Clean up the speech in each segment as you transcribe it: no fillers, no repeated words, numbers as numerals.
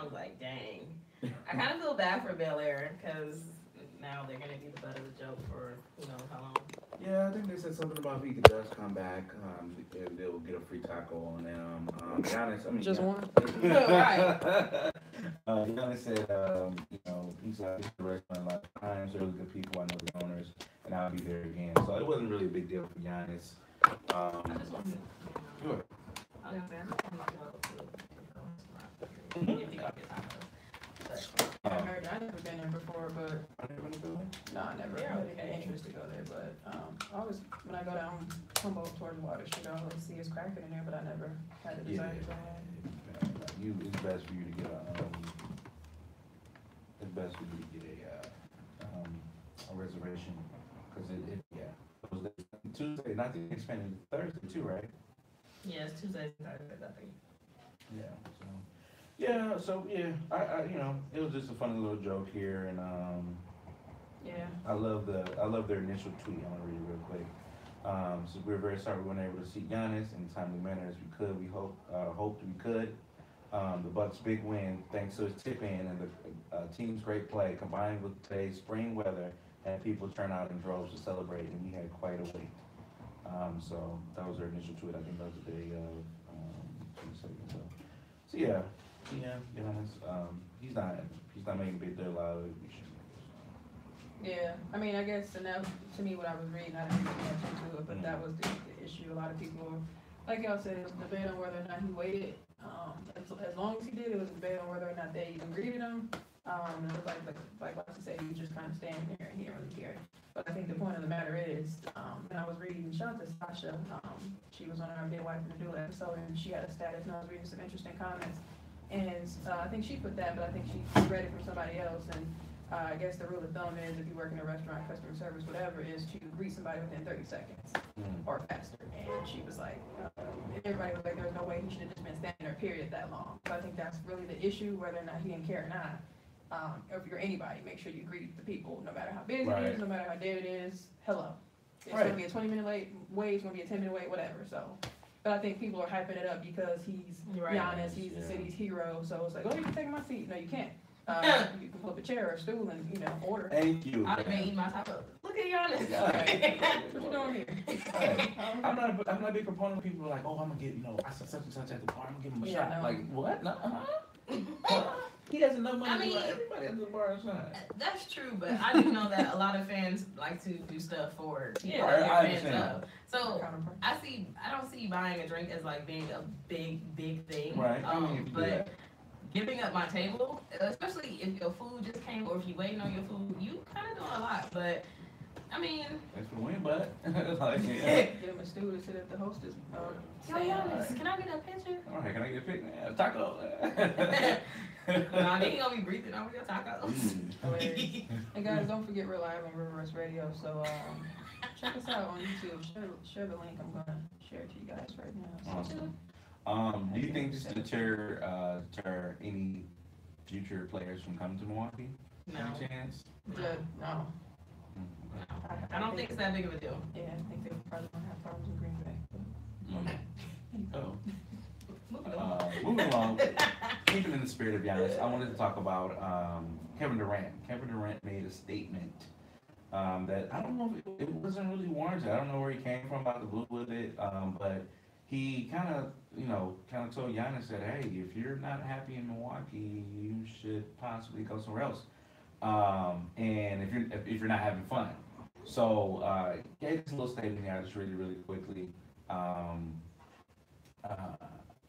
I was like, dang. I kind of feel bad for Bel Air because now they're gonna be the butt of the joke for who knows how long. Yeah, I think they said something about if he does come back, they'll get a free taco on them. Giannis, I mean, Just one. Right. Giannis said, he's like, he's the restaurant a lot of times. They're really good people. I know the owners, and I'll be there again. So it wasn't really a big deal for Giannis. I just want to, Good. I was gonna say, I just want to go to if you go get tacos. But, I heard, I've never been there before, but Are they gonna go? no, I never really had interest to go there. But I always, when I go down Humboldt towards Water Street, I always see it's cracking in there, but I never had the desire to go there. It's best for you to get a reservation because those days, Tuesday, not the expanded Thursday too, right? yeah, it's Tuesdays and Thursdays, I think. I it was just a funny little joke here, and Yeah. I love their initial tweet. I'm gonna read it real quick. So we're very sorry we weren't able to see Giannis in a timely manner as we could. We hoped we could. The Bucks' big win, thanks to his tip in and the team's great play, combined with today's spring weather, had people turn out in droves to celebrate, and we had quite a wait. So that was their initial tweet. I think that was the day of 22nd. So yeah, Giannis. He's not making a big deal out of it. Yeah, I mean, I guess, and that, to me, what I was reading, I didn't really get into it, but that was the issue. A lot of people, like y'all said, it was a debate on whether or not he waited. As long as he did, it was a debate on whether or not they even greeted him. And it was like Bossy said, he was just kind of standing there and he didn't really care. But I think the point of the matter is, when I was reading, shout out to Sasha, she was on our Midwife and the Dual episode, and she had a status, and I was reading some interesting comments. And I think she put that, but I think she read it from somebody else. And I guess the rule of thumb is if you work in a restaurant, customer service, whatever, is to greet somebody within 30 seconds or faster. And she was like, everybody was like, there's no way he should have just been standing there, period, that long. So I think that's really the issue, whether or not he didn't care or not. If you're anybody, make sure you greet the people, no matter how busy it is, no matter how dead it is. Hello. It's going to be a 20-minute wait, it's going to be a 10-minute wait, whatever. So, but I think people are hyping it up because he's Giannis, he's the city's hero. So it's like, oh, you can take my seat. No, you can't. You can pull up a chair or a stool and order. Thank you. I'd have been eating my taco. Look at Giannis. What you doing here? Right. I'm not a big proponent of people who are like, oh, I'm gonna get, I said such and such at the bar, I'm gonna give him a shot. No. Like, what? No, he has enough money to buy everybody at the bar a shot. That's true, but I do know that a lot of fans like to do stuff for people I that they're fans understand. of. So I don't see buying a drink as like being a big thing. Right. But giving up my table, especially if your food just came or if you waiting on your food, you kind of doing a lot. But I mean, thanks for the win, bud. Like, Get him a stool to sit at the hostess. yo, Giannis, can I get a picture? All right, can I get a pic? Yeah, taco. Nah, they ain't gonna be breathing over your taco. And guys, don't forget we're live on Riverwest Radio, so check us out on YouTube. Share the link. I'm gonna share it to you guys right now. Awesome. Do you think this is deter any future players from coming to Milwaukee? No. Any chance? No. I don't think it's that big of a deal. Yeah, I think they probably don't have problems in Green Bay. Moving along, keeping in the spirit of Giannis, I wanted to talk about Kevin Durant. Kevin Durant made a statement that I don't know if it wasn't really warranted. I don't know where he came from about the blue with it, but he kind of told Giannis that, hey, if you're not happy in Milwaukee, you should possibly go somewhere else. And if you're not having fun. So gave this little statement here just really quickly.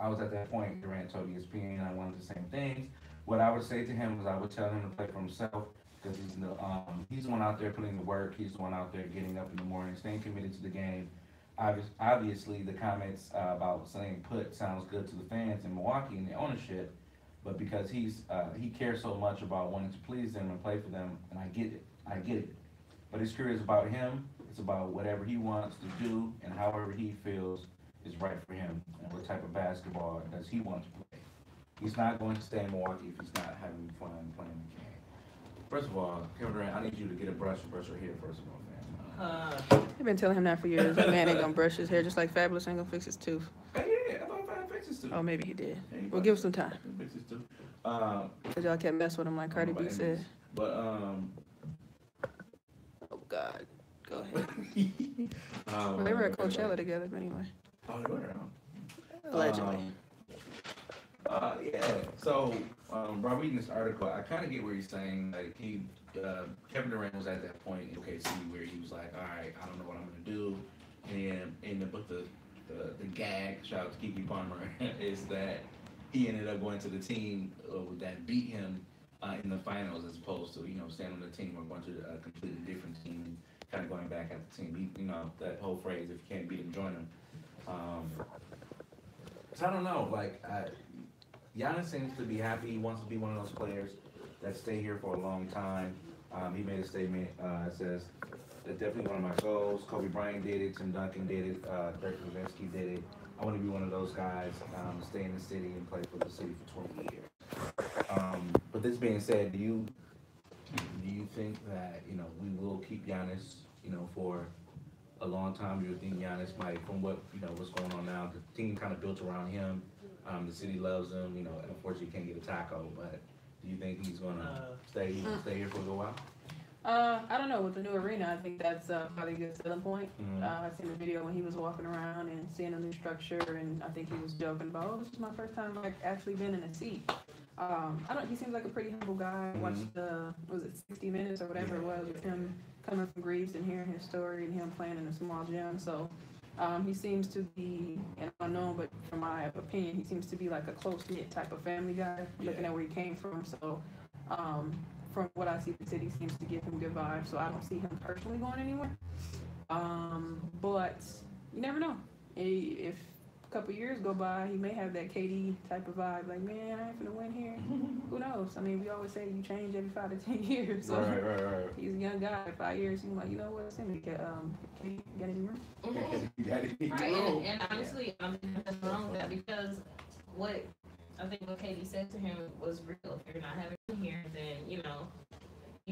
I was at that point, Durant told ESPN I wanted the same things. What I would say to him was I would tell him to play for himself because he's the one out there putting the work. He's the one out there getting up in the morning, staying committed to the game. Obviously, the comments about staying put sounds good to the fans in Milwaukee and the ownership, but because he cares so much about wanting to please them and play for them, and I get it. But his career is about him. It's about whatever he wants to do and however he feels is right for him and what type of basketball does he want to play. He's not going to stay in Milwaukee if he's not having fun playing the game. First of all, Kevin Durant, I need you to get a brush and brush your hair first of all, man. I've been telling him that for years. That man ain't gonna brush his hair just like Fabulous ain't gonna fix his tooth. Hey, yeah, I thought Fab fixed his tooth. Oh, maybe he did. Yeah, We'll give him some time. Fix his tooth. Cause y'all can't mess with him like Cardi B said. But Oh God, go ahead. Well, they were at Coachella together, but anyway. Oh, they were. Allegedly. Yeah. So, by reading this article, I kind of get where he's saying. Like Kevin Durant was at that point in OKC where he was like, "All right, I don't know what I'm gonna do," but the gag, shout out to Keke Palmer, is that he ended up going to the team that beat him in the finals, as opposed to staying on the team or going to a completely different team and kind of going back at the team. That whole phrase, "If you can't beat him, join him." So I don't know. Giannis seems to be happy. He wants to be one of those players that stay here for a long time. He made a statement. It says, "That's definitely one of my goals. Kobe Bryant did it. Tim Duncan did it. Dirk Nowitzki did it. I want to be one of those guys. Stay in the city and play for the city for 20 years." But this being said, do you think that we will keep Giannis for a long time? Do you think Giannis might, from what's going on now, the team kind of built around him? The city loves him. Unfortunately, can't get a taco. But do you think he's gonna stay here for a little while? I don't know. With the new arena, I think that's probably a good selling point. Mm-hmm. I seen the video when he was walking around and seeing a new structure, and I think he was joking about, "Oh, this is my first time actually being in a seat." He seems like a pretty humble guy. I watched was it 60 Minutes or whatever it was with him coming from Greece and hearing his story and him playing in a small gym. So he seems to be, and I don't know, but from my opinion, he seems to be like a close-knit type of family guy, looking at where he came from. So from what I see, the city seems to give him good vibes. So I don't see him personally going anywhere. But you never know. If a couple years go by, he may have that KD type of vibe, like, "Man, I ain't finna win here." Who knows? I mean, we always say you change every 5 to 10 years. So Right. he's a young guy. 5 years, he's like, "You know what? Send me KD, get any room?" Right, and honestly, I mean, that's wrong with that, because what Katie said to him was real. If you're not having fun here, then you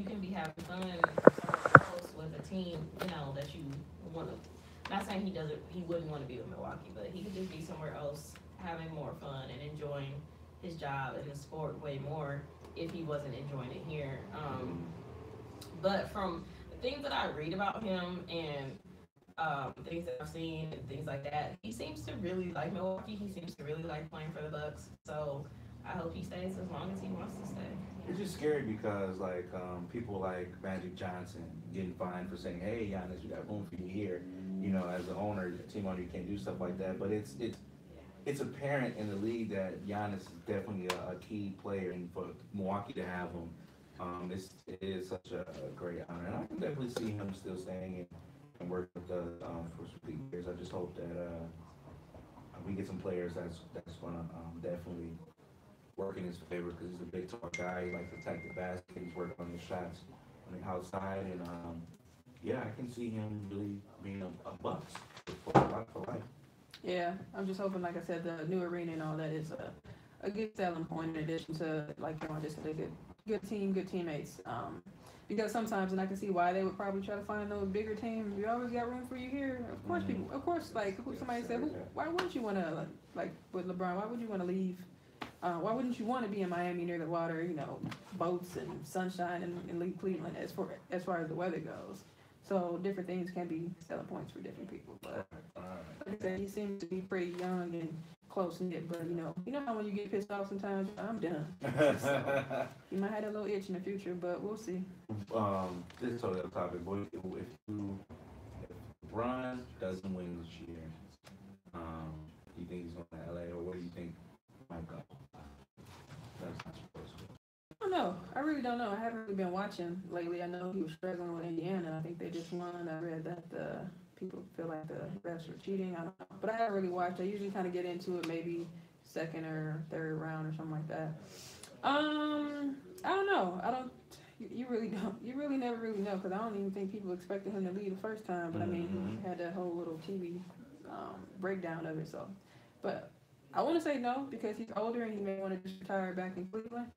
can be having fun somewhere close with a team that you want to. Not saying he wouldn't want to be with Milwaukee, but he could just be somewhere else having more fun and enjoying his job and the sport way more if he wasn't enjoying it here. But from the things that I read about him and things that I've seen and things like that, he seems to really like Milwaukee. He seems to really like playing for the Bucks. So I hope he stays as long as he wants to stay. It's just scary because people like Magic Johnson getting fined for saying, "Hey, Giannis, we got room for you here." As an owner, team owner, you can't do stuff like that. But it's apparent in the league that Giannis is definitely a key player, and for Milwaukee to have him, it is such a great honor. And I can definitely see him still staying and working with us for some years. I just hope that we get some players that's gonna definitely work in his favor, because he's a big tall guy. He likes to attack the basket. He's working on his shots on the outside, and I can see him really being a Bucks for life. Yeah, I'm just hoping, like I said, the new arena and all that is a good selling point, in addition to, just a good team, good teammates. Because sometimes, and I can see why they would probably try to find those bigger teams. We always got room for you here. Of course, somebody said, why wouldn't you want to, like with LeBron, why would you want to leave? Why wouldn't you want to be in Miami near the water, boats and sunshine and leave Cleveland as far as the weather goes? So different things can be selling points for different people. But like I said, he seems to be pretty young and close knit. But you know how when you get pissed off sometimes, I'm done. So he might have a little itch in the future, but we'll see. This is totally off topic, but if LeBron doesn't win this year, do you think he's going to LA, or where do you think he might go? That's not supposed to. I don't know. I really don't know. I haven't really been watching lately. I know he was struggling with Indiana. I think they just won. I read that people feel like the refs were cheating. I don't know. But I haven't really watched. I usually kind of get into it maybe second or third round or something like that. I don't know. You really don't. You really never really know, because I don't even think people expected him to leave the first time. But I mean, he had that whole little TV breakdown of it. So, but I want to say no, because he's older and he may want to just retire back in Cleveland.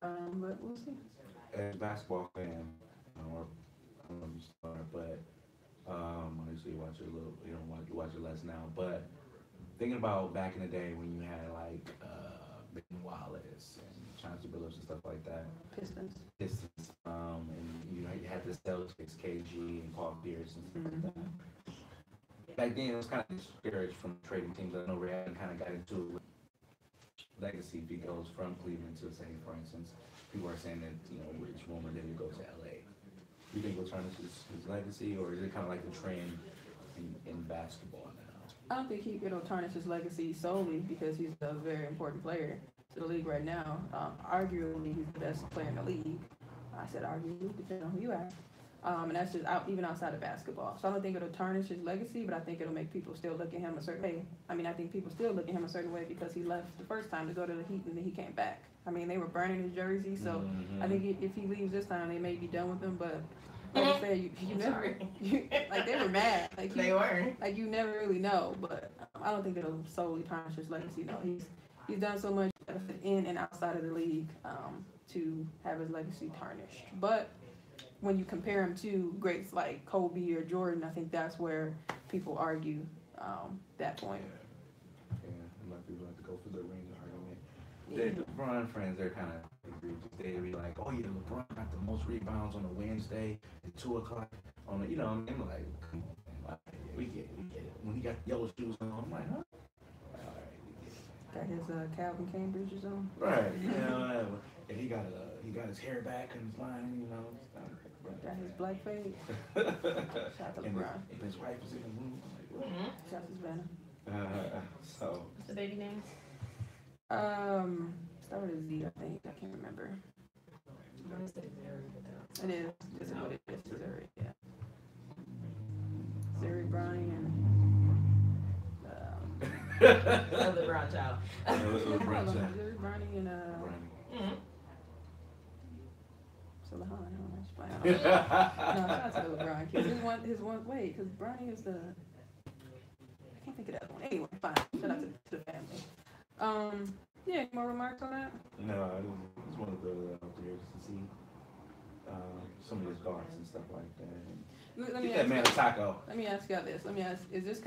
But we'll see. As a basketball fan, I don't know if you start, but obviously you watch it a little, you watch it less now. But thinking about back in the day when you had Ben Wallace and Chauncey Billups and stuff like that. Pistons. Pistons, and you know, you had the Celtics, KG and Paul Pierce and stuff like that. Back then, it was kind of discouraged from trading teams. I know Ray kind of got into it with legacy if he goes from Cleveland to, say, for instance, people are saying that, you know, it's rumored that he goes to LA. Do you think he'll tarnish his legacy, or is it kind of like the trend in basketball now? I don't think it'll tarnish his legacy solely because he's a very important player to the league right now. Arguably, he's the best player in the league. I said arguably, depending on who you ask. And that's just even outside of basketball. So I don't think it'll tarnish his legacy, but I think it'll make people still look at him a certain way. I mean, I think people still look at him a certain way because he left the first time to go to the Heat and then he came back. I mean, they were burning his jersey, so I think if he leaves this time, they may be done with him. But like I said, you never, like they were mad. Like They were. Like you never really know. But I don't think it'll solely tarnish his legacy. No, he's done so much in and outside of the league to have his legacy tarnished. But when you compare him to greats like Kobe or Jordan, I think that's where people argue that point. Yeah, a lot of people like to go for the ring argument. The LeBron fans, they're kind of egregious. They'll be like, oh yeah, LeBron got the most rebounds on a Wednesday at 2 o'clock. On the, you know, I'm like, come on, man, we get it. When he got yellow shoes on, I'm like, huh? All right, we get it. Got his Calvin Cambridge's on. Right, you know, and he got his hair back and his line, you know. Got his black fade. Shout out to LeBron. And his wife was in the room. I'm like, what? Shout out to Savannah. So. What's the baby name? Start with a Z, I think. I can't remember. It is. This is what it is. Zuri, yeah. Zuri, Bronny, and LeBron child. Zuri, Bronny, and Salahan. No, shout out to the LeBron kid. His one way, because Bronny is the. I can't think of that one. Anyway, fine. Shout out to the family. Yeah, any more remarks on that? No, I just want to go out there just to see some of his thoughts and stuff like that. Let me Get that man a taco. Let me ask y'all this. Let me ask: is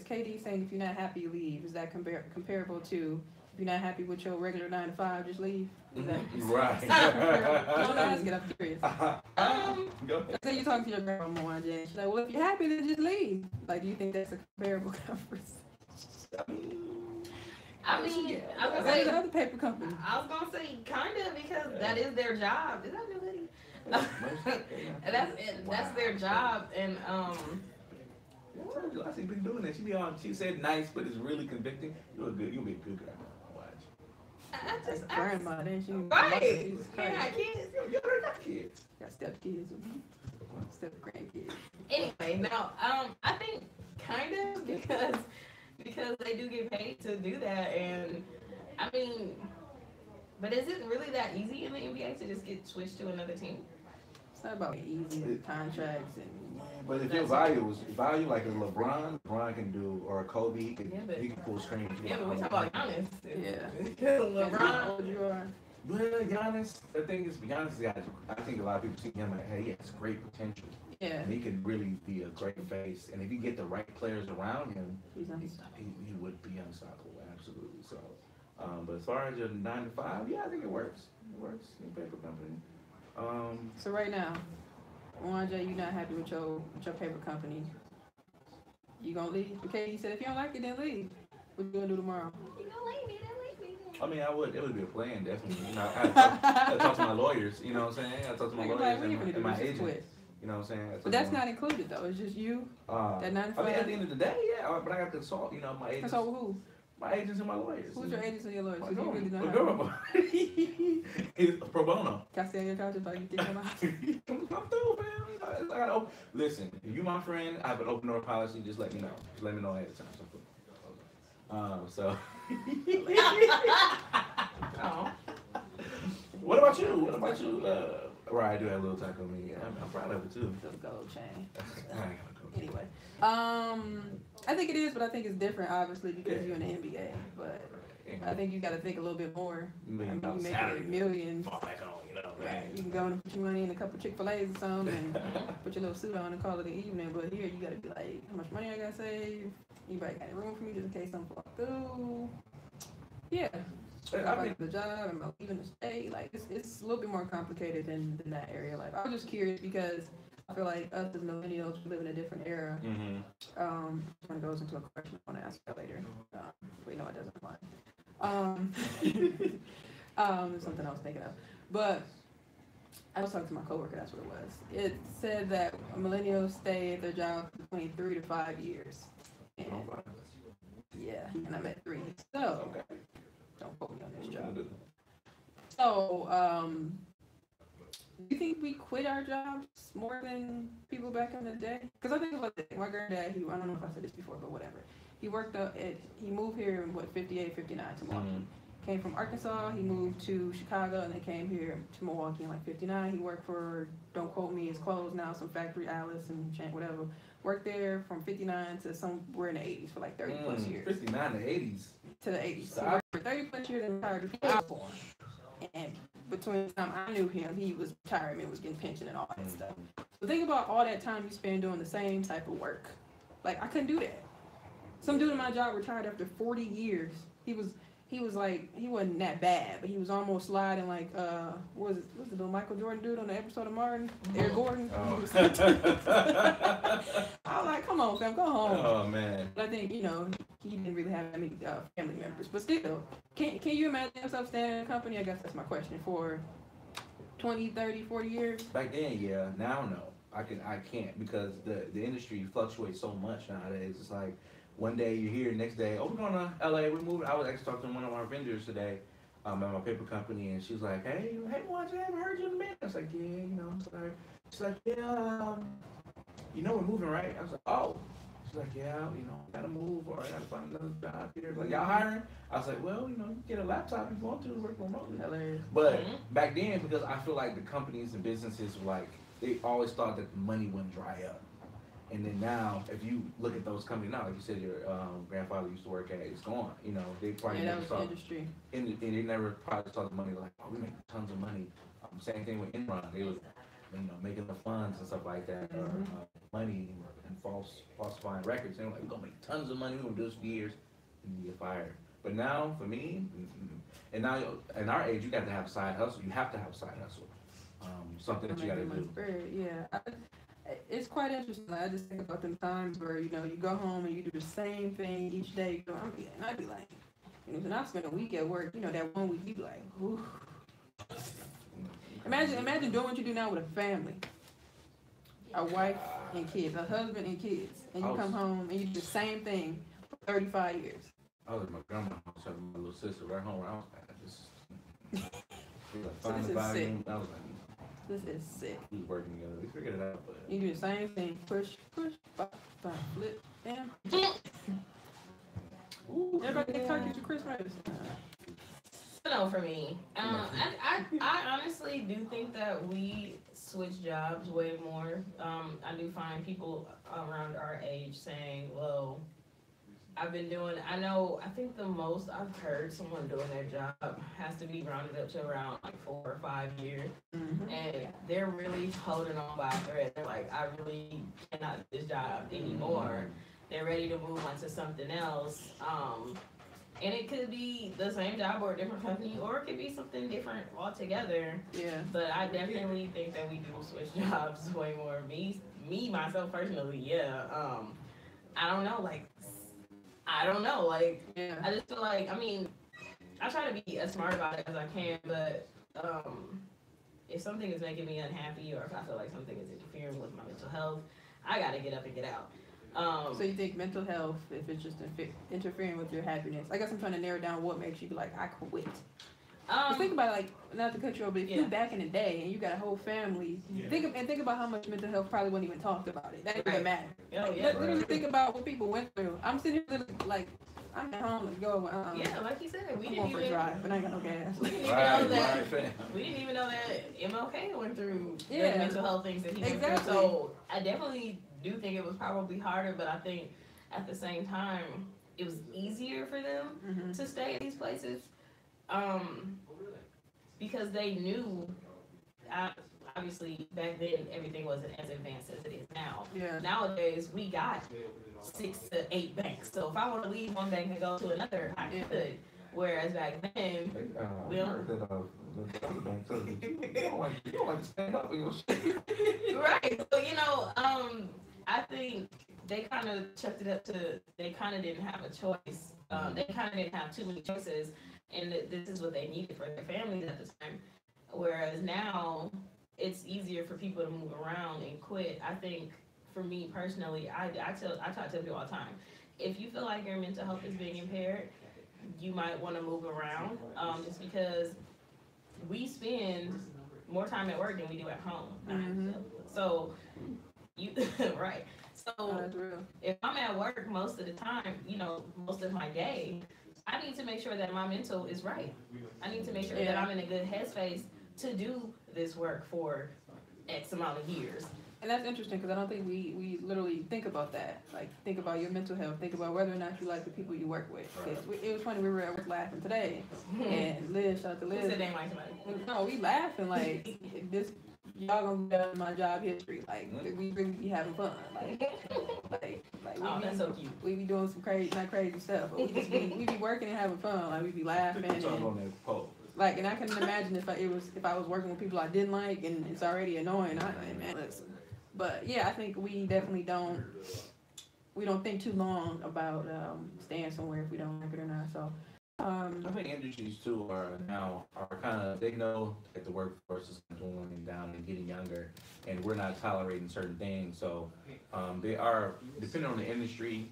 KD saying if you're not happy, leave? Is that comparable to if you're not happy with your regular 9 to 5, just leave? Is that right? Don't ask it. I'm curious. Go ahead. Say you're talking to your grandma one day. She's like, well, if you're happy, then just leave. Like, do you think that's a comparable conversation? I mean, I was That's gonna say, another paper company. I was gonna say kind of because that is their job. Is that your hoodie? That's their job, and I see people doing that. She said nice, but it's really convicting. You'll be a good guy. Watch. Grandma, then she Right. Yeah, kids. You already got kids. got step kids, step grandkids. Anyway, now I think kind of because they do get paid to do that, and I mean, but is it really that easy in the NBA to just get switched to another team? It's not about easy contracts and. But if your value like a LeBron can do, or a Kobe, he can pull strings. Yeah, but we talk about Giannis. Yeah. LeBron. You are. Well, Giannis, the thing is, Giannis, I think a lot of people see him like, hey, he has great potential. Yeah. And he could really be a great face. And if you get the right players around him, He's unstoppable. he would be unstoppable, absolutely. So, but as far as your 9 to 5, yeah, I think it works. It works in paper company. So right now, Wanja, you're not happy with your paper company. You gonna leave? Okay, you said if you don't like it, then leave. What you gonna do tomorrow? You don't like me, I mean, it would be a plan, definitely. You know, I talk to my lawyers, you know what I'm saying? I talk to my lawyers and my agent. You know what I'm saying? But that's not included though. It's just you. That 9 to 5. I mean, at the end of the day, yeah. But I got to consult, you know, my agents. Consult with who? My agents and my lawyers. Who's your agents and your lawyers? My You girl. really don't My have girl. It's pro bono. Can I stay on your couch until you get him out? I'm through, man. I gotta listen, if you my friend, I have an open door policy. Just let me know. Just let me know ahead of time. So. Oh. What about you? What about you? Right, I do have a little taco on me. I'm proud of it too. The gold chain. I gotta go. Anyway, I think it is, but I think it's different, obviously, because you're in the NBA. But I think you got to think a little bit more. I mean, you make a million. Fall back on, you know. Right. You can go and put your money in a couple Chick-fil-A's or something and put your little suit on and call it an evening. But here, you got to be like, how much money I got to save? Anybody got any room for me just in case something fall through? Yeah. I About mean, the job and about even the state, like it's a little bit more complicated than that area. Like I was just curious because I feel like us as millennials we live in a different era. When it goes into a question I want to ask you later. Wait, no, it doesn't apply. Something I was thinking of, but I was talking to my coworker. That's what it was. It said that millennials stay at their job between 3 to 5 years. And, yeah, and I'm at 3. So don't quote me on this job. So, do you think we quit our jobs more than people back in the day? Because I think about this. My granddad, I don't know if I said this before, but whatever. He worked up he moved here in 58, 59 to Milwaukee. Came from Arkansas, he moved to Chicago, and then came here to Milwaukee in like 59. He worked for, don't quote me, it's closed now, some factory, Alice and whatever. Worked there from 59 to somewhere in the 80s for like 30 plus years. 59 to 80s. To the 80s. So he worked for 30 plus years and retired before I was born. And between the time I knew him, he was retirement, was getting pension and all that stuff. So think about all that time you spend doing the same type of work. Like, I couldn't do that. Some dude in my job retired after 40 years. He was like, he wasn't that bad, but he was almost sliding like, what was the little Michael Jordan dude on the episode of Martin? Eric Gordon? Oh. I was like, come on, fam, go home. Oh, man. But I think, he didn't really have any family members. But still, can you imagine yourself standing in a company? I guess that's my question. For 20, 30, 40 years? Back then, yeah. Now, no. I can't because the industry fluctuates so much nowadays. It's like, one day you're here, next day, we're going to LA, we're moving. I was actually talking to one of our vendors today at my paper company, and she was like, hey, watch, I haven't heard you in a minute. I was like, yeah, I'm sorry. She's like, yeah, we're moving, right? I was like, oh. She's like, yeah, I gotta move or I gotta find another job here. Like, y'all hiring? I was like, well, you get a laptop if you want to work remotely. Hilarious. But back then, because I feel like the companies and businesses were like, they always thought that the money wouldn't dry up. And then now, if you look at those companies now, like you said, your grandfather used to work at, it's gone. They probably never saw industry. And they never probably saw the money like, we make tons of money. Same thing with Enron. They was, making the funds and stuff like that, or money and falsifying records. They were like, we're gonna make tons of money. We're gonna do this for years, and you get fired. But now, for me, and now in our age, you got to have a side hustle. You have to have a side hustle. Something that you got to do. Yeah. It's quite interesting. I just think about them times where, you go home and you do the same thing each day. And I'd be like, when I spend a week at work, that 1 week, you'd be like, ooh. Imagine doing what you do now with a family. A wife and kids, a husband and kids. And you come home and you do the same thing for 35 years. I was at my grandma's house having my little sister right home. I was like, this is sick. I was like, this is sick. We working together. We figured it out. But you do the same thing. Push, pop, flip, and everybody can talk to Christmas. No, for me, I honestly do think that we switch jobs way more. I do find people around our age saying, well, I think the most I've heard someone doing their job has to be rounded up to around like 4 or 5 years. And they're really holding on by a thread. They're like, I really cannot do this job anymore. They're ready to move on to something else. And it could be the same job or a different company, or it could be something different altogether. Yeah. But I definitely think that we do switch jobs way more. Me myself personally, yeah. I don't know, yeah. I just feel like, I try to be as smart about it as I can, but if something is making me unhappy, or if I feel like something is interfering with my mental health, I gotta get up and get out. So you think mental health, if it's just interfering with your happiness? I guess I'm trying to narrow down what makes you be like, I quit. Think about it, like, not to cut you off, but if you're back in the day and you got a whole family, think about how much mental health probably wasn't even talked about it. That didn't even matter. Literally think about what people went through. I'm sitting here like, I'm at home, let's go. Like you said, we didn't even drive, but I ain't got no gas. We didn't even know that MLK went through the mental health things that he went through. So I definitely do think it was probably harder, but I think at the same time it was easier for them to stay at these places. Because they knew, obviously back then everything wasn't as advanced as it is now. Nowadays we got 6 to 8 banks. So if I want to leave one bank and go to another, I could. Whereas back then, we don't. You don't like to stand up in your shit. Right. So, I think they kind of chucked it up to, they kind of didn't have a choice. They kind of didn't have too many choices, and this is what they needed for their families at the time. Whereas now, it's easier for people to move around and quit. I think for me personally, I talk to people all the time. If you feel like your mental health is being impaired, you might want to move around, just because we spend more time at work than we do at home. Mm-hmm. So you right. Oh, So that's real. if I'm at work most of the time, most of my day, I need to make sure that my mental is right. I need to make sure that Yeah. I'm in a good headspace to do this work for X amount of years. And that's interesting because I don't think we literally think about that. Like, think about your mental health. Think about whether or not you like the people you work with. 'Cause it was funny, we were at work laughing today. And Liz, shout out to Who Liz. said they ain't like somebody? No, we laughing like, this, y'all gonna be done my job history. Like, we really be having fun. Like Oh, that's so cute. we be doing some crazy, not crazy stuff, but we be working and having fun. Like, we be laughing. And, like, and I can imagine if I was working with people I didn't like and it's already annoying. Man, listen. But yeah, I think we definitely don't think too long about staying somewhere if we don't like it or not. So I think industries too are kind of, they know that the workforce is dwindling down and getting younger, and we're not tolerating certain things. So they are, depending on the industry,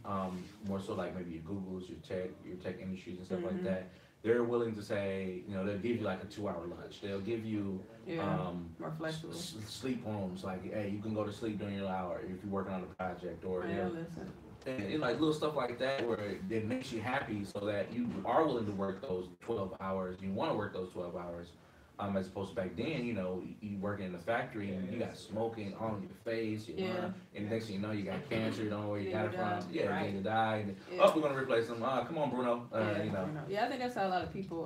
more so like maybe your Googles, your tech industries and stuff like that. They're willing to say, they'll give you like a 2-hour lunch. They'll give you more flexible sleep rooms. Like, hey, you can go to sleep during your hour if you're working on a project, or listen. and like little stuff like that where it makes you happy, so that you are willing to work those 12 hours. You want to work those 12 hours. As opposed to back then, you working in the factory and you got smoking on your face, and the next thing you know, you got cancer, you don't know where you got it from. Yeah, right. You die. And, oh, we're gonna replace them. Come on, Bruno. Yeah, I think that's how a lot of people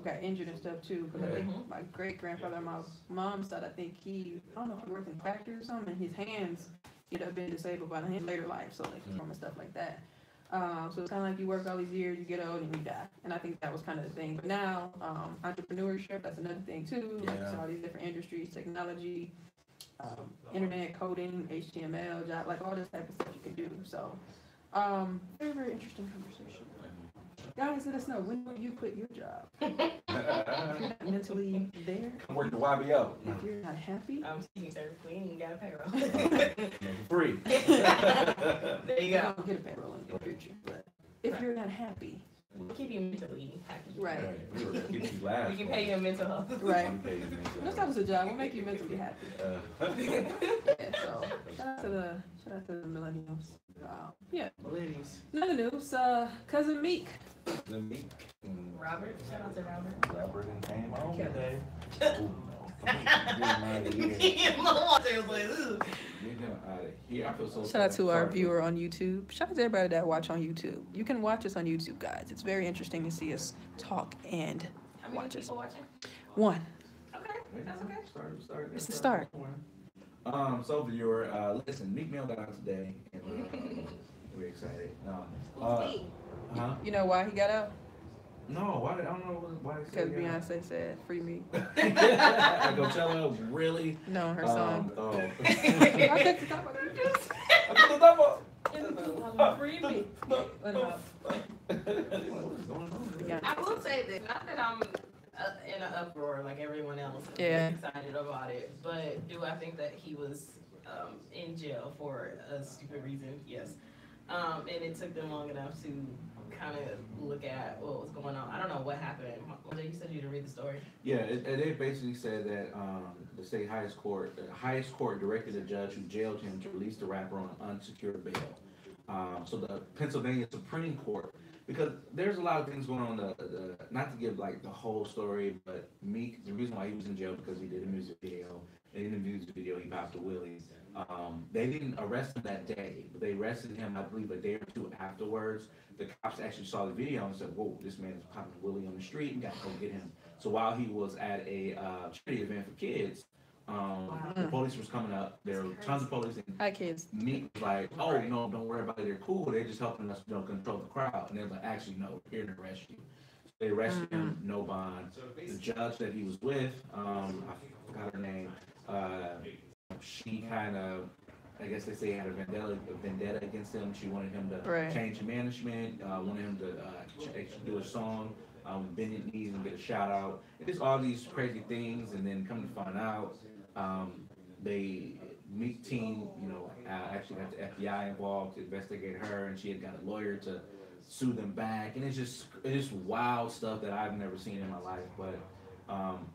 got injured and stuff too. Because I think my great grandfather on my mom's side, I think I don't know if he worked in the factory or something, and his hands ended up being disabled by his later life, so like trauma and stuff like that. So it's kind of like you work all these years, you get old, and you die. And I think that was kind of the thing. But now, entrepreneurship, that's another thing too. Like, so all these different industries, technology, internet, coding, HTML, job, like all this type of stuff you can do. So, very, very interesting conversation. Guys, let us know, when will you quit your job? If you're not mentally there. Work the YBO. If you're not happy. I'm speaking service, we ain't even got a payroll. Free. There you You go. don't get a payroll in the future. But if you're not happy. We'll keep you mentally happy. Right. We We can pay your mental health. Right. Let's start with a job. We'll make you mentally happy. Yeah, so shout out to the millennials. Yeah. Ladies. Another news, cousin Meek. Robert, shout out to Robert. Robert and came home Kevin. today. Shout out to our viewer on YouTube. Shout out to everybody that watch on YouTube. You can watch us on YouTube, guys. It's very interesting to see us talk and How many watch us. people watching? One. Okay, that's okay. It's a start. So viewer, listen, Meek Mill got out today, and we're excited. Huh? You know why he got out? No, why? I don't know why. Because Beyonce said, "Free me." Coachella, really? No, her song. Oh. I took the top of her juice. Free me. Let him out. Yeah. I will say this, not that I'm in an uproar like everyone else. I'm Yeah. excited about it, but do I think that he was in jail for a stupid reason? Yes. And it took them long enough to kind of look at what was going on. I don't know what happened. You said you to read the story. Yeah, they basically said that the state highest court directed the judge who jailed him to release the rapper on unsecured bail. So the Pennsylvania Supreme Court, because there's a lot of things going on. Not to give like the whole story, but Meek, the reason why he was in jail because he did a music video. And in the music video, he popped a wheelie. They didn't arrest him that day, but they arrested him, I believe, a day or two afterwards. The cops actually saw the video and said, "Whoa, this man is popping a wheelie on the street. We got to go get him." So while he was at a charity event for kids, The police was coming up. There were tons of police, and Hi, kids. me was like, "Oh no, don't worry about it. They're cool. They're just helping us, control the crowd." And they're like, "Actually, no, we're here to arrest you." So they arrested him, no bond. The judge that he was with, I forgot her name. She kind of, I guess they say, had a vendetta against him. She wanted him to change management. Wanted him to do a song. Bend knees and get a shout out. It's all these crazy things, and then come to find out, they meet team, actually got the FBI involved to investigate her, and she had got a lawyer to sue them back, and it's just wild stuff that I've never seen in my life. But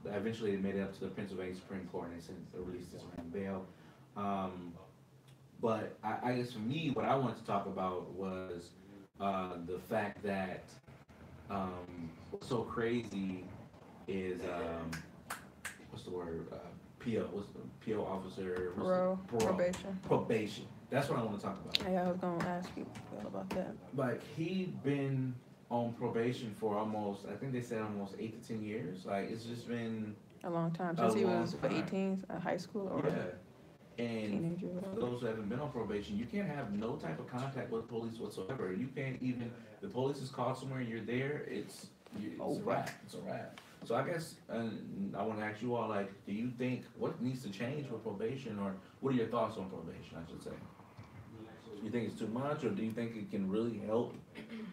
eventually, they made it up to the Pennsylvania Supreme Court, and they released this man bail. But I guess for me, what I wanted to talk about was the fact that. What's so crazy is what's the word? PO. What's the PO officer? Probation. Probation. That's what I want to talk about. Yeah, I was gonna ask you about that. Like he'd been on probation for almost, I think they said almost 8 to 10 years. Like it's just been a long time since he was 18, high school or And teenager. For those who haven't been on probation, you can't have no type of contact with police whatsoever. You can't even, the police is called somewhere and you're there, it's a wrap. It's a wrap. So I guess, I want to ask you all, like, do you think, what needs to change with probation, or what are your thoughts on probation, I should say? Do you think it's too much, or do you think it can really help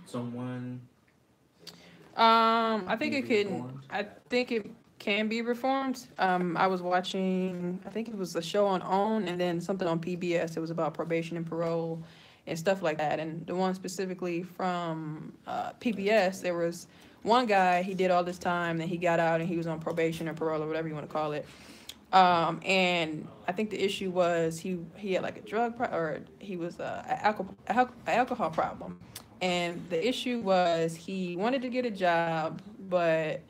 someone? I think it can be reformed. I was watching, I think it was a show on OWN and then something on PBS. It was about probation and parole and stuff like that. And the one specifically from PBS, there was one guy, he did all this time, then he got out and he was on probation or parole or whatever you want to call it. And I think the issue was he had like a or he was an alcohol problem. And the issue was he wanted to get a job, but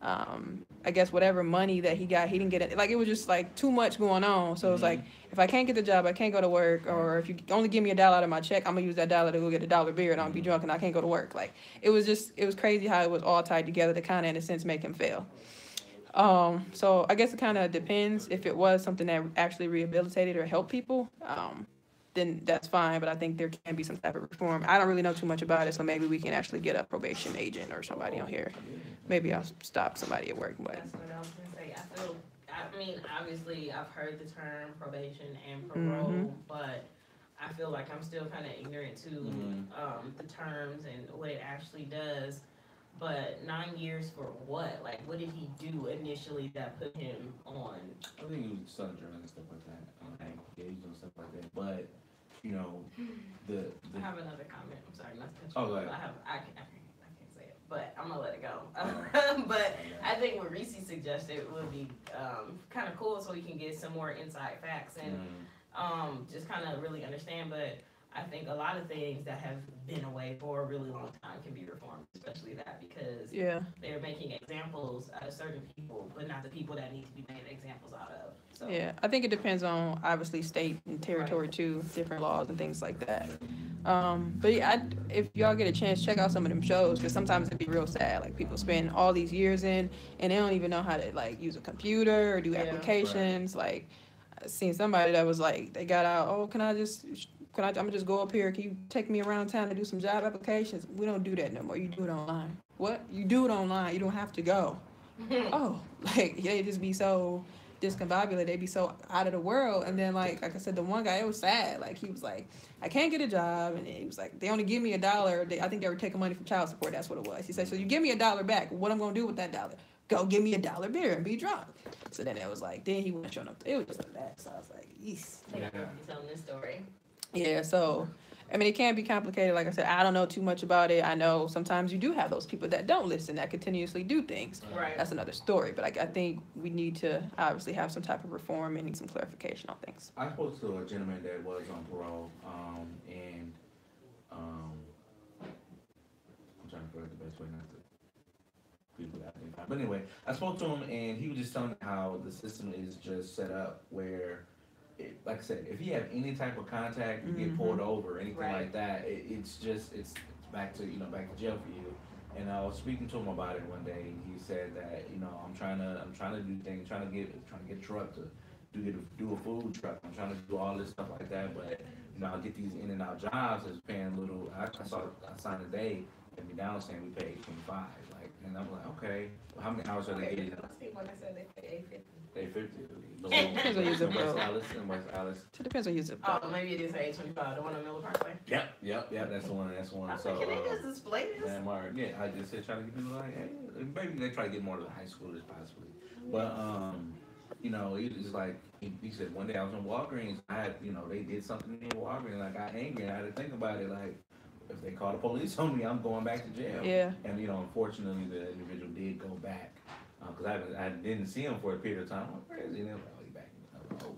I guess whatever money that he got, he didn't get it. Like, it was just like too much going on. So it was like, if I can't get the job, I can't go to work. Or if you only give me $1 out of my check, I'm gonna use that dollar to go get $1 beer and I'll be drunk and I can't go to work. Like, it was crazy how it was all tied together to kind of, in a sense, make him fail. So I guess it kind of depends. If it was something that actually rehabilitated or helped people, then that's fine. But I think there can be some type of reform. I don't really know too much about it, so maybe we can actually get a probation agent or somebody on here. Maybe I'll stop somebody at work. But that's what I was gonna say. I mean, obviously, I've heard the term probation and parole, but I feel like I'm still kind of ignorant to the terms and what it actually does. But 9 years for what? Like, what did he do initially that put him on? I think he was studying German and stuff like that. Yeah, he's doing stuff like that. But, I have another comment. I'm sorry, not to cut you off. I can't say it, but I'm gonna let it go. But I think what Reese suggested would be kind of cool, so we can get some more inside facts and just kind of really understand. But I think a lot of things that have been away for a really long time can be reformed, especially that, because they're making examples out of certain people, but not the people that need to be made examples out of. So. Yeah, I think it depends on, obviously, state and territory too, different laws and things like that. But yeah, if y'all get a chance, check out some of them shows, because sometimes it'd be real sad. Like, people spend all these years in, and they don't even know how to, like, use a computer or do applications. Like, I seen somebody that was like, they got out, I'm gonna just go up here. Can you take me around town to do some job applications? We don't do that no more. You do it online. What? You do it online. You don't have to go. Oh, like, they just be so discombobulated. They be so out of the world. And then, like I said, the one guy, it was sad. Like, he was like, I can't get a job. And he was like, they only give me $1. I think they were taking money from child support. That's what it was. He said, so you give me $1 back. What I'm gonna do with that $1? Go give me $1 beer and be drunk. So then it was like, then he wasn't showing up. It was just like that. So I was like, yeesh. I think I'm gonna be telling this story. Yeah, so, I mean, it can be complicated. Like I said, I don't know too much about it. I know sometimes you do have those people that don't listen, that continuously do things. Right. That's another story. But I think we need to obviously have some type of reform and need some clarification on things. I spoke to a gentleman that was on parole, and I'm trying to figure out the best way not to people that identify. But anyway, I spoke to him, and he was just telling me how the system is just set up where, like I said, if you have any type of contact, you get pulled over, anything like that, it's back to back to jail for you. And I was speaking to him about it one day, and he said that I'm trying to do things, trying to get a truck to do a food truck. I'm trying to do all this stuff like that, but you know, I get these in and out jobs that's paying little. I signed a day and be down saying we pay $8.25. Like, and I'm like, okay, well, how many hours are they getting? Most people, like I said, they pay $8.50. Depends on your zip code. West Alice. It depends on your zip code. Oh, maybe it is $8.25. The one on Miller Parkway. Yep. That's the one. So, can they just display this? Yeah, I just said try to get people like, hey, maybe they try to get more to the high schoolers possibly. But you know, it's like he said one day I was in Walgreens. I had, you know, they did something in Walgreens, and I got angry, and I had to think about it. Like, if they call the police on me, I'm going back to jail. Yeah. And you know, unfortunately, the individual did go back because I didn't see him for a period of time. I'm like, where is he? And they were like, oh, he back in the road.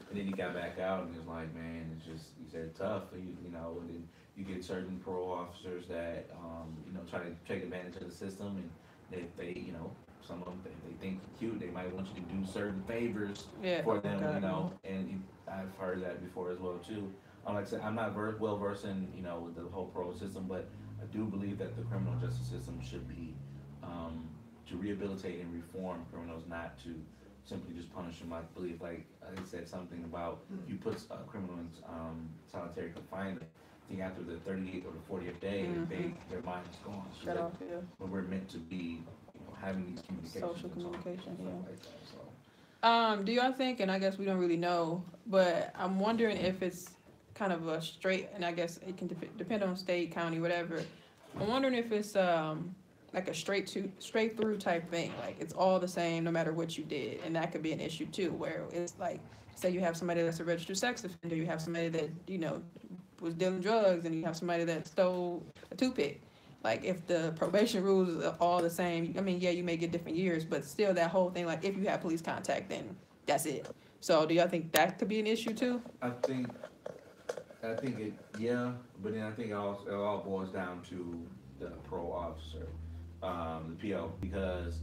And then he got back out, and he was like, man, it's just, he said, tough. You know, and then you get certain parole officers that you know, try to take advantage of the system, and they you know. Some of them, they think you're cute. They might want you to do certain favors for them, you know. And I've heard that before as well too. Like I said, I'm not well versed in, you know, with the whole parole system, but I do believe that the criminal justice system should be to rehabilitate and reform criminals, not to simply just punish them. I believe, like I said, something about you put a criminal in solitary confinement. I think after the 38th or the 40th day, their mind is gone. Shut off, yeah. But we're meant to be having these communications. Social communication, yeah. Like that, so. Do y'all think, and I guess we don't really know, but I'm wondering if it's kind of a straight, and I guess it can depend on state, county, whatever. I'm wondering if it's like a straight through type thing, like it's all the same no matter what you did, and that could be an issue too, where it's like, say you have somebody that's a registered sex offender, you have somebody that, you know, was dealing drugs, and you have somebody that stole a toothpick. Like, if the probation rules are all the same, I mean, yeah, you may get different years, but still that whole thing, like, if you have police contact, then that's it. So do y'all think that could be an issue too? I think it, yeah, but then I think it all boils down to the parole officer, the PO, because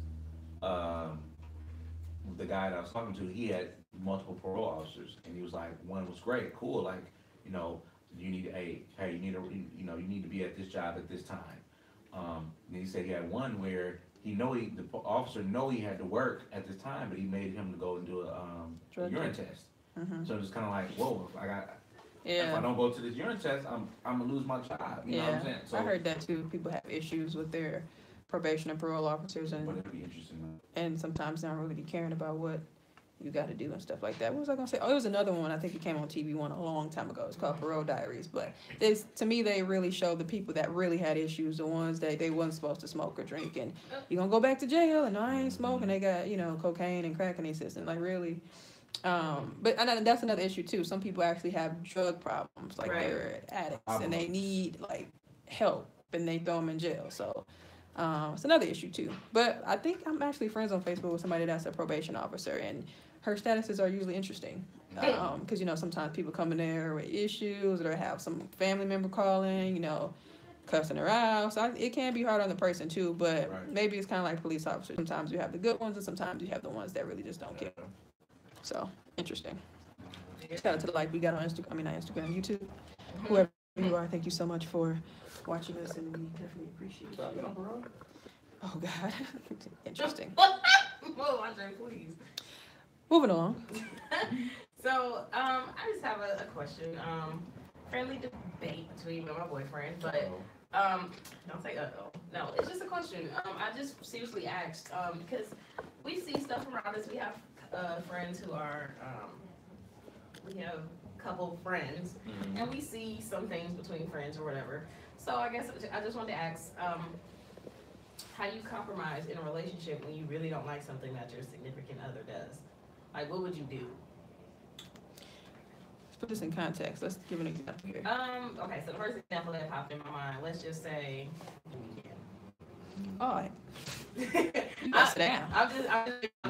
the guy that I was talking to, he had multiple parole officers, and he was like, one was great, cool, like, you know, you need you need to be at this job at this time. And he said he had one where the officer he had to work at this time, but he made him to go and do a urine test. So it's kind of like, whoa, if I don't go to this urine test, I'm gonna lose my job. You know what I'm saying? So, I heard that too. People have issues with their probation and parole officers, and but it'd be interesting. And sometimes they don't really be caring about what you got to do and stuff like that. What was I gonna say? Oh, it was another one. I think it came on TV a long time ago. It's called Parole Diaries. But to me, they really show the people that really had issues, the ones that they wasn't supposed to smoke or drink, and you're gonna go back to jail. And no, I ain't smoking. They got, you know, cocaine and crack in their system. Like, really. But that's another issue too. Some people actually have drug problems, like they're addicts and they need like help, and they throw them in jail. So it's another issue too. But I think I'm actually friends on Facebook with somebody that's a probation officer, and her statuses are usually interesting. Because, you know, sometimes people come in there with issues, or have some family member calling, you know, cussing her out. So it can be hard on the person too, but maybe it's kind of like police officers. Sometimes you have the good ones, and sometimes you have the ones that really just don't care. So, interesting. Shout out to the like we got on Instagram, YouTube. Whoever you are, thank you so much for watching us, and we definitely appreciate it. Oh, God. Interesting. Whoa, Andre, please. Moving along. So, I just have a question. Friendly debate between me and my boyfriend, but don't say uh-oh. No, it's just a question. I just seriously asked because we see stuff around us. We have friends who are, we have a couple friends, and we see some things between friends or whatever. So I guess I just wanted to ask, how do you compromise in a relationship when you really don't like something that your significant other does? Like, what would you do? Let's put this in context. Let's give an example here. Okay, so the first example that popped in my mind, let's just say the weekend. All right. You gotta sit down. I'm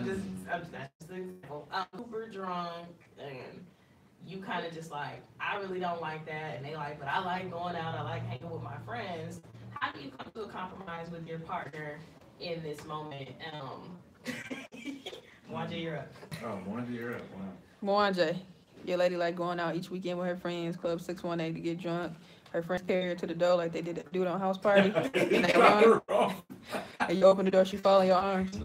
just an example. I'm super drunk, and you kind of just like, I really don't like that, and they like, but I like going out, I like hanging with my friends. How do you come to a compromise with your partner in this moment? Mwanje, you're up. Oh, Mwanje, you're up. Wow. Mwanje, your lady like going out each weekend with her friends, Club 618, to get drunk. Her friends carry her to the door like they did do it on House Party. And they run. And you open the door, she fall in your arms.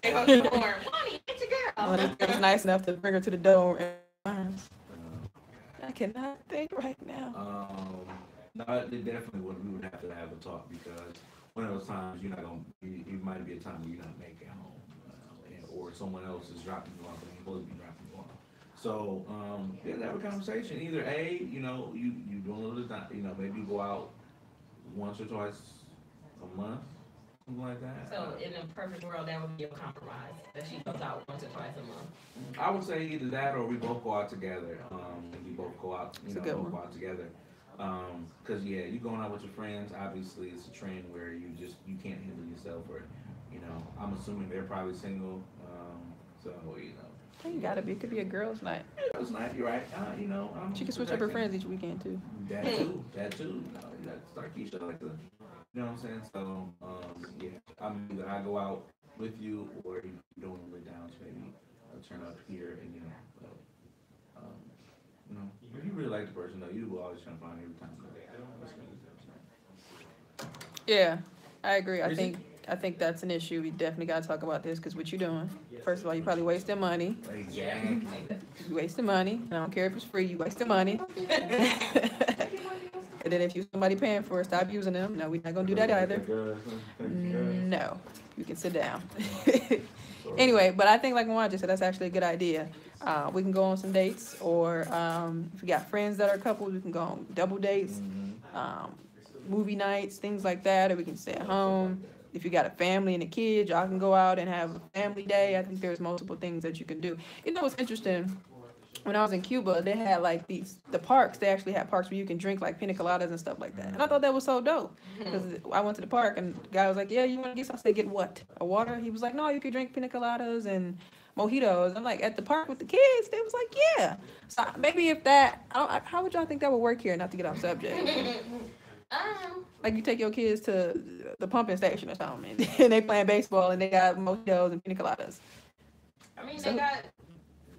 They go to the door. Mommy, get your girl. It was nice enough to bring her to the door. I cannot think right now. No, it definitely we would have to have a talk because one of those times you're not gonna. It might be a time where you're not making it home, or someone else is dropping you off and they're supposed to be dropping you off. So yeah, have a conversation. Either you doing a little time, maybe go out once or twice a month, something like that. So in a perfect world, that would be a compromise that she goes out once or twice a month. I would say either that or we both go out together. And we both go out, go out together. Cause yeah, you going out with your friends, obviously it's a trend where you can't handle yourself or, I'm assuming they're probably single. So, You gotta be, it could be a girls' night. Girls' night, you're right. She can switch up her friends each weekend too. That too. You got to start Keisha like the, you know what I'm saying? So, yeah, either I go out with you or you don't live down, so maybe I'll turn up here and, if you really like the person, though, you will always try to find every time. Yeah, I agree. I think that's an issue. We definitely got to talk about this because what you doing? First of all, you probably wasting money. Exactly. You wasting money. I don't care if it's free. You wasting money. And then if you somebody paying for it, stop using them. No, we're not gonna do that either. No, you can sit down. Anyway, but I think like Juan just said, that's actually a good idea. We can go on some dates, or if we got friends that are couples, we can go on double dates, movie nights, things like that, or we can stay at home. If you got a family and a kid, y'all can go out and have a family day. I think there's multiple things that you can do. What's interesting? When I was in Cuba, they had like the parks. They actually had parks where you can drink like pina coladas and stuff like that. And I thought that was so dope because I went to the park and the guy was like, "Yeah, you want to get something?" I said, "Get what? A water?" He was like, "No, you can drink pina coladas and mojitos." I'm like, "At the park with the kids?" They was like, "Yeah." So maybe if that, how would y'all think that would work here? Not to get off subject. Like you take your kids to the pumping station or something, and they playing baseball and they got mojitos and pina coladas. I mean, they got.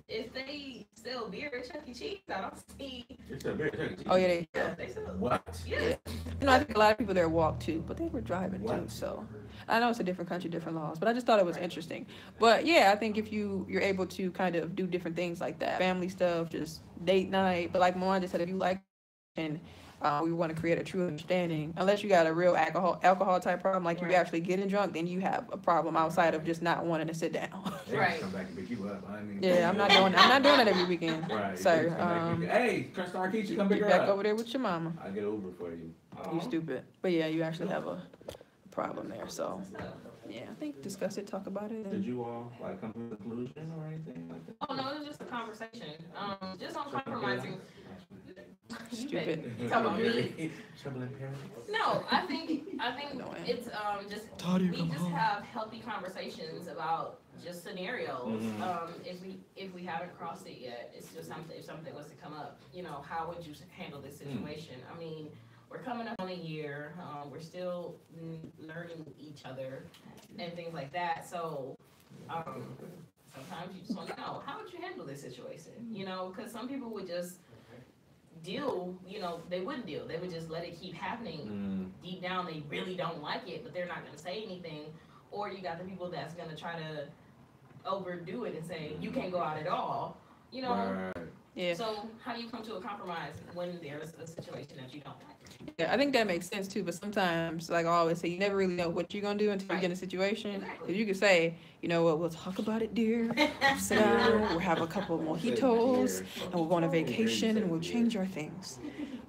If they sell beer at Chuck E. Cheese, I don't see. They sell beer at Chuck E. Cheese? Oh, yeah, they sell. What? Yeah. I think a lot of people there walk too, but they were driving too, so. I know it's a different country, different laws, but I just thought it was interesting. But yeah, I think if you're able to kind of do different things like that, family stuff, just date night, but like Moan just said, if you like and we want to create a true understanding, unless you got a real alcohol type problem, like you actually getting drunk, then you have a problem outside of just not wanting to sit down. Right. Come back and pick you up. Yeah, I'm not doing that every weekend. Right. Sir, hey, Star Keisha, come pick her back up. over there with your mama. I'll get Uber for you. You stupid. But yeah, you actually have a problem there, so. Yeah, I think discuss it, talk about it. Did you all come to a conclusion or anything like that? Oh no, it was just a conversation. Just on compromising. Stupid. Talk about me. Trouble in paradise? No, I think it's just we just have healthy conversations about just scenarios. If we haven't crossed it yet, it's just something. If something was to come up, how would you handle this situation? I mean, we're coming up on a year. We're still learning each other and things like that. So sometimes you just want to know, how would you handle this situation? Because some people would just deal, they wouldn't deal. They would just let it keep happening. Deep down, they really don't like it, but they're not going to say anything. Or you got the people that's going to try to overdo it and say, you can't go out at all. Right. Yeah. So how do you come to a compromise when there's a situation that you don't like? Yeah, I think that makes sense too, but sometimes, like I always say, you never really know what you're gonna do until you get in a situation. Exactly. If you could say, you know what, we'll talk about it, dear. We'll sit down, we'll have a couple of mojitos, and we'll go on a vacation, and we'll change our things.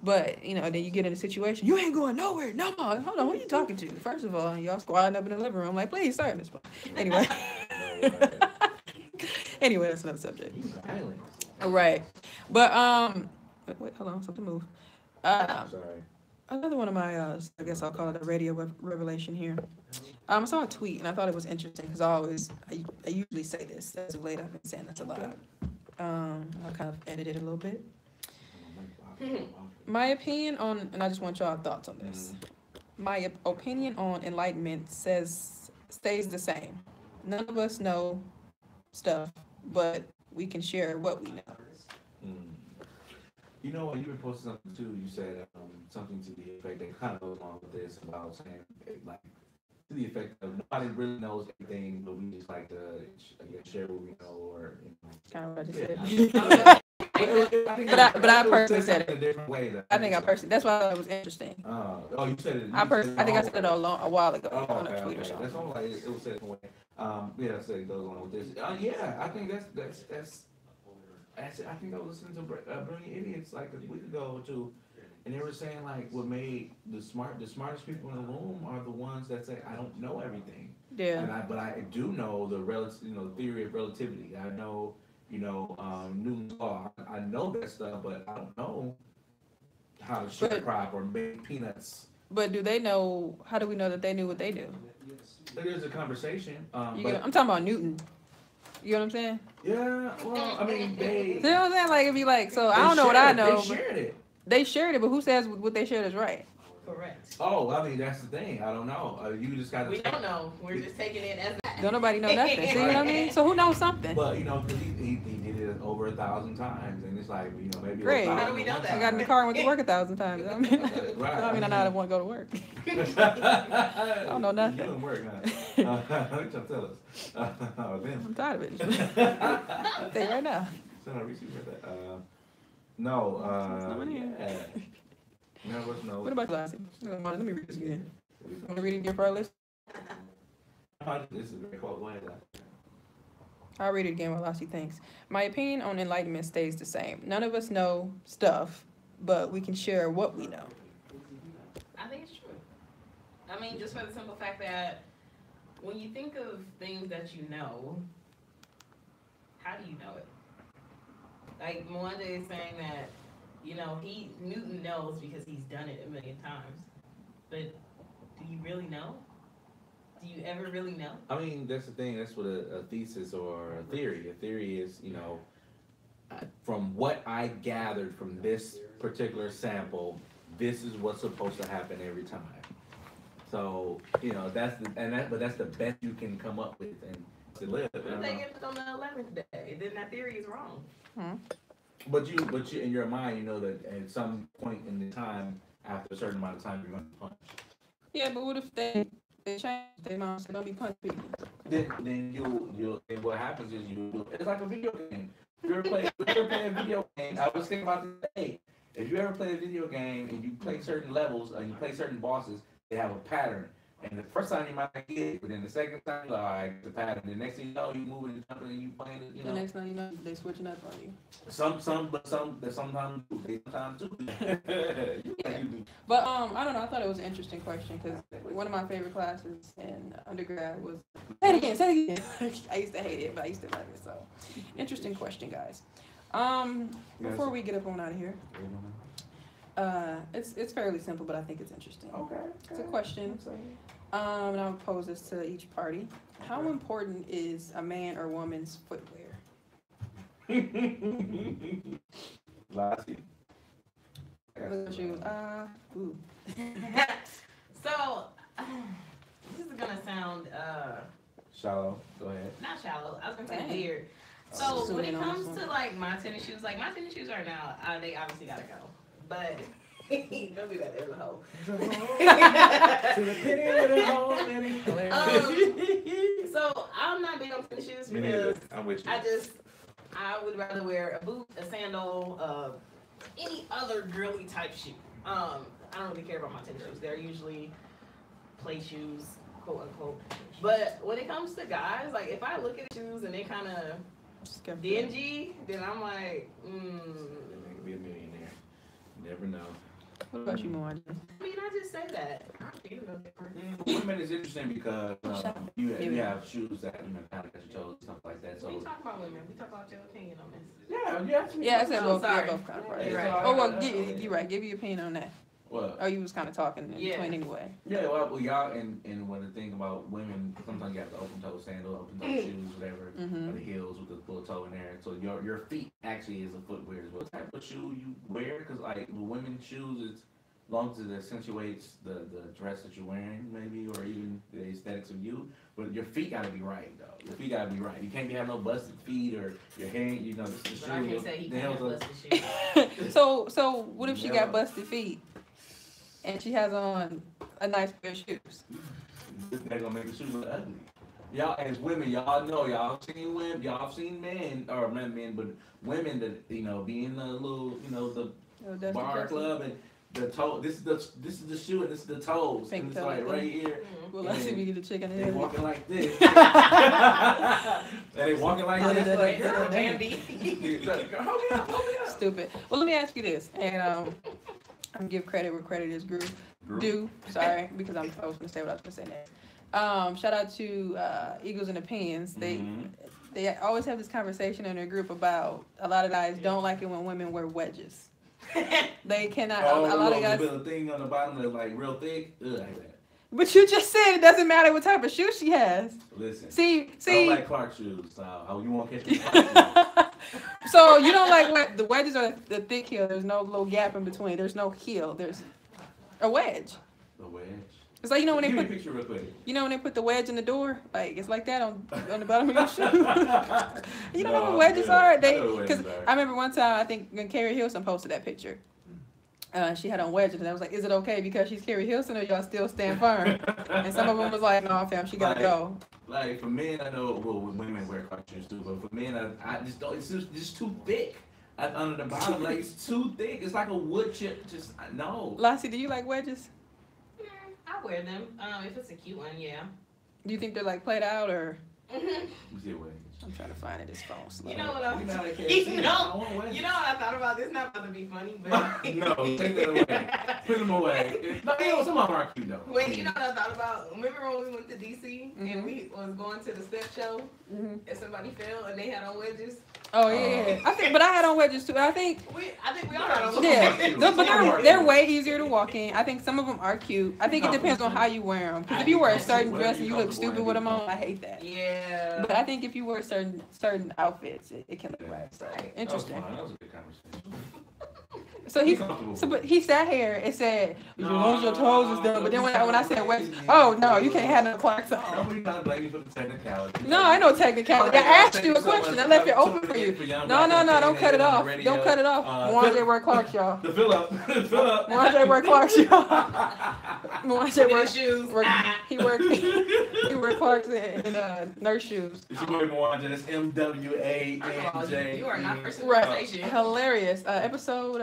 But, then you get in a situation, you ain't going nowhere, no more. Hold on, who are you talking to? First of all, y'all squatting up in the living room, like, please, sir, Miss Paul. Anyway. Anyway, that's another subject. Right. But, wait, hold on, something moved. Sorry. Another one of my, I guess I'll call it a radio revelation here. I saw a tweet and I thought it was interesting because I usually say this. As of late, I've been saying this a lot. I'll kind of edit it a little bit. My opinion on, and I just want y'all thoughts on this. My opinion on enlightenment stays the same. None of us know stuff, but we can share what we know. You know what, you were posting something too, you said something to the effect that kind of goes along with this about saying, like, to the effect of nobody really knows everything, but we just like to share what we know, or Kind of what I just yeah. said. But I personally said it. in a different way. I think I personally. That's why it was interesting. Oh, you said it. I think I said it a while ago Oh, on a okay, tweet or okay. something. That's all like it was said in a way. Yeah, so it goes along with this. Yeah, I think that's. I think I was listening to Brilliant Idiots like a week ago too, and they were saying like what made the smartest people in the room are the ones that say I don't know everything. Yeah. But I do know the theory of relativity. I know Newton's law. I know that stuff, but I don't know how to sharecrop or make peanuts. But do they know? How do we know that they knew what they do? There's a conversation. I'm talking about Newton. You know what I'm saying? Yeah. Well, I mean, You know what I'm saying? Like, it'd be like, so I don't know what I know. They shared it. They shared it, but who says what they shared is right? Correct. Oh, I mean, that's the thing. I don't know. You just got to. We don't know. We're just taking it as that. Don't nobody know nothing. See what I mean? So who knows something? Well, because he did it over 1,000 times, and it's like, maybe. Great. How do we know that? I got in the car and went to work 1,000 times. I mean, Right. I mean, I know how to want to go to work. I don't know nothing. You don't work, huh? What you tell us? I'm tired of it. I'll tell you right now. Send a receipt for that. No, yeah. None of us know. What about Lassie? Let me read this again. You want to read it again for our list? This is a great quote. Go ahead. I'll read it again while Lassie thinks. My opinion on enlightenment stays the same. None of us know stuff, but we can share what we know. I think it's true. I mean, just for the simple fact that when you think of things that you know, how do you know it? Like Mwanda is saying that, Newton knows because he's done it a million times. But do you really know? Do you ever really know? I mean, that's the thing. That's what a thesis or a theory. A theory is, from what I gathered from this particular sample, this is what's supposed to happen every time. So, that's the best you can come up with and to live. If they get it on the 11th day, then that theory is wrong. Hmm. But you, in your mind, you know that at some point in the time, after a certain amount of time, you're going to punch. Yeah, but what if they change their mind so don't be punch people? Then you'll and what happens is it's like a video game. If you ever play a video game, I was thinking about this today. If you ever play a video game and you play certain levels and you play certain bosses, they have a pattern. And the first time you might not get it, but then the second time, you're like, all right, the pattern. The next thing you know, you moving and jumping and you playing it, The next thing you know, they switching up on you. Sometimes do. They sometimes do. But I don't know. I thought it was an interesting question because one of my favorite classes in undergrad was say it again. I used to hate it, but I used to love it. So, interesting question, guys. Before we get up on out of here, it's fairly simple, but I think it's interesting. Okay. It's a question. And I'll pose this to each party. How important is a man or woman's footwear? Lassie. Look at you. Ooh. So, this is gonna sound Shallow. Go ahead. not shallow. I was gonna say Dang. weird. So So when it zooming on comes this to one. like my tennis shoes right now, they obviously gotta go. But don't do that. There's a hole. So I'm not big on tennis shoes because I'm with you. I would rather wear a boot, a sandal, any other girly type shoe. I don't really care about my tennis shoes. They're usually play shoes, quote unquote. But when it comes to guys, like if I look at shoes and they kind of dingy, then I'm like, Be a millionaire. Never know. What about you, Moana? I mean, I just say that. Women is interesting because you have shoes that kind of got your toes, stuff like that. So We talk about women. We talk about your opinion on this. Yeah, I said both. sorry. Yeah, both kind of right. You're right. Oh well, you're right. Give your opinion on that. What? Oh, you was kind of talking in between anyway. Yeah, well, y'all, and when the thing about women, sometimes you have the open toe sandal, open toe shoes, whatever, or the heels with the full toe in there. So your feet actually is a footwear as well. What type of shoe you wear? Because like with women's shoes, it's as long as it accentuates the dress that you're wearing, maybe, or even the aesthetics of you. But your feet gotta be right, though. Your feet gotta be right. You can't have no busted feet or your hand. The But shoe. I can't say he the can't heels have are- busted shoes. So what if she got busted feet and she has on a nice pair of shoes? They're gonna make the shoe look ugly. Y'all, as women, y'all know, y'all seen women, y'all seen men, or not men, but women that, you know, be in the little, you know, the bar club and the toe. This is the shoe and this is the toes. Pink and it's toe, like right here. Well, let's see if we get the chicken in They here. walking like this. And they walking like this. Like, girl, Bambi. hold me up. Stupid. Well, let me ask you this, and I'm gonna give credit where credit is due. Sorry, because I was gonna say what I was gonna say next. Shout out to Eagles and Opinions. They always have this conversation in their group about a lot of guys don't like it when women wear wedges. They cannot. A lot of guys. The thing on the bottom that's like real thick. Ugh, like that. But you just said it doesn't matter what type of shoe she has. Listen. See. I don't like Clark shoes. So you won't catch me. Clark shoes. So you don't like what the wedges are the thick heel. There's no little gap in between. There's no heel. There's a wedge. The wedge. It's like, you know, when they Give me put a picture real quick. You know when they put the wedge in the door, like it's like that on the bottom of your shoe. You know what wedges are? Because I remember one time I think when Carrie Hilson posted that picture, she had on wedges, and I was like, "Is it okay because she's Carrie Hilson, or y'all still stand firm?" And some of them was like, "No, fam, she gotta go." Like for men, I know women wear Clark shoes too, but for men, I just don't. It's just too thick under the bottom. Like it's too thick. It's like a wood chip. Just no. Lassie, do you like wedges? I wear them. If it's a cute one, yeah. Do you think they're like played out or? I'm trying to find it. This phone slow. You know what I'm You know what I thought about? This is not about to be funny, but no, take that away. Put them away. No, some of them are cute though. Wait, you know what I thought about? Remember when we went to DC and we was going to the step show and somebody fell and they had on wedges? Oh yeah. But I had on wedges too. I think we all had on wedges. Yeah, but they're way easier to walk in. I think some of them are cute. I think it depends on how you wear them. Because if you wear a certain dress and you look stupid with them on, I hate that. Yeah. But I think if you wear certain outfits, it can look right. So, interesting. That was a good conversation. But he sat here and said, as long as your toes is done. But then when I said wedges, oh no, you can't have no Clarks on. Nobody trying to blame you for the technicality. No, I know technicality. I asked you a question. I left it open for you. No, don't cut it off. Don't cut it off. Mwanje wear Clarks, y'all. The fill up. Mwanje wear Clarks, y'all. Mwanje wear shoes. He wear Clarks and nurse shoes. She wear Mwanje. It's MWANJ. You are not first in Right. conversation. Hilarious. Episode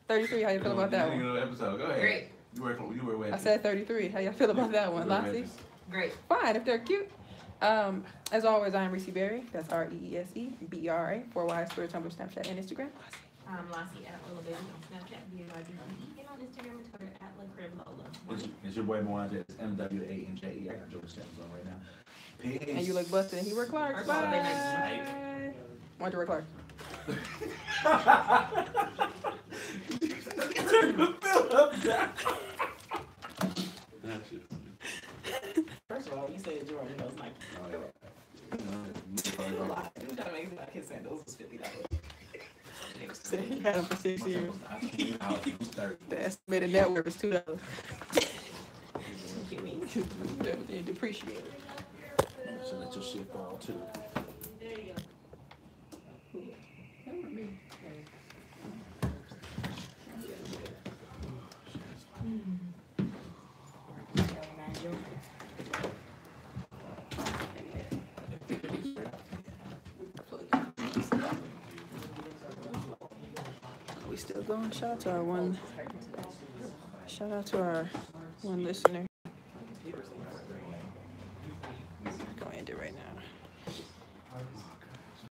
33. How you feel about that one? Episode. Go ahead. Great. You wear wedges. I said 33. How y'all feel about that one, Lassie? Great. Fine, if they're cute. As always, I am Reese Berry. That's ReeseBera. 4 Y's, Twitter, Tumblr, Snapchat, and Instagram. I'm Lassie at Lil on Snapchat, BLIBE, and on Instagram and Twitter at LaCribLola. It's your boy Mwanje. It's MWANJE. I got George Stems on right now. Peace. And you look busted and he wear Clarks. Bye. Why'd you wear Clarks? First of all, you said Jordan knows Nike. A lot. You trying to make it like his sandals was $50. He had them for 6 years. The estimated net worth is $2. Everything depreciated. So let your shit fall too. There you go. We still going? Shout out to our one listener.